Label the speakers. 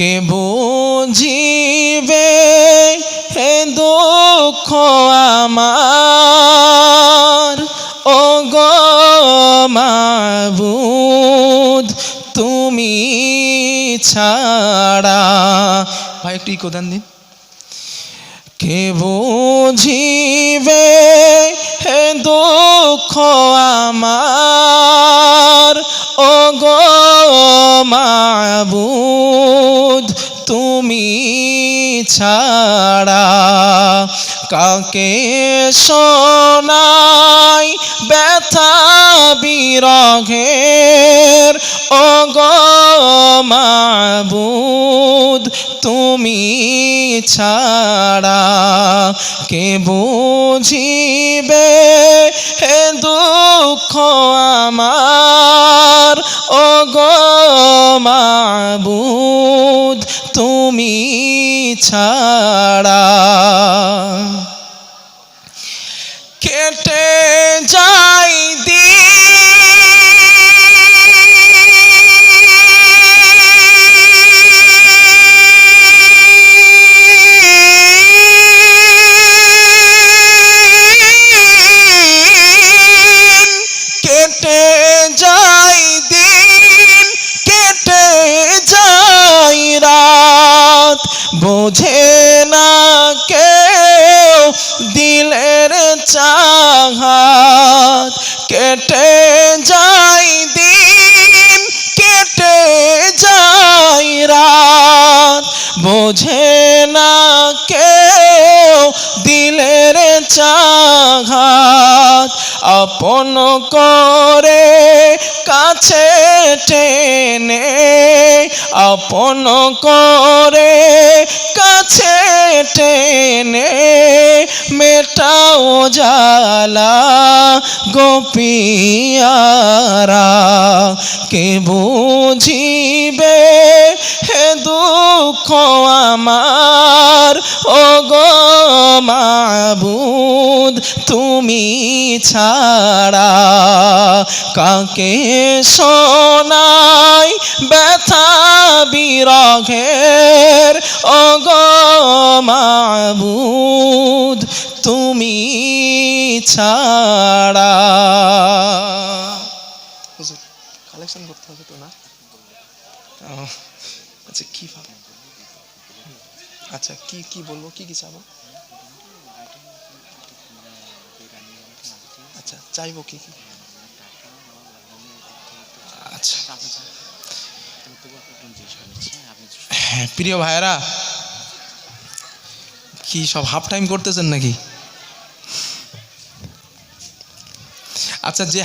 Speaker 1: কে বুঝিবে হে দুঃখ আমার, ও গো মাবুদ তুমি ছাড়া। ভাই একটু ইকো দেন দিন। কে বুঝিবে হে দুঃখ আমার, ও গো মাবুদ তুমি ছাড়া। কাকে শোনাই ব্যথা বিরহের, ও গো মাবুদ তুমি ছাড়া। কে বুঝিবে হে দুঃখ আমার, ও গো মাবুদ তুমি ছাড়া। কেটে যাই কেটে যাই দিন, কেটে যাই রাত, বোঝে না কেউ দিলের চাহাত। কেটে যাই দিন, কেটে যাই রাত, বোঝে না কেউ দিলের চাহাত। আপন করে কাছে টেনে, আপন করে কাছে টেনে মেটাও জ্বালা গোপিয়ারা। কে বুঝিবে হে দুঃখ আমার, ও গো মাবুদ তুমি ছাড়া। কাকে শোনাই ব্যথা বিরহের, ও গো মাবুদ তুমি ছাড়া। কালেকশন করতে হবে তো না? আচ্ছা কি ভাবে, আচ্ছা কি কি বলবো, কি কি চাবো? আচ্ছা চাইবো কি কি? আচ্ছা হ্যাঁ প্রিয় ভাইরা, কি সব হাফ টাইম করতেছেন নাকি? আচ্ছা যে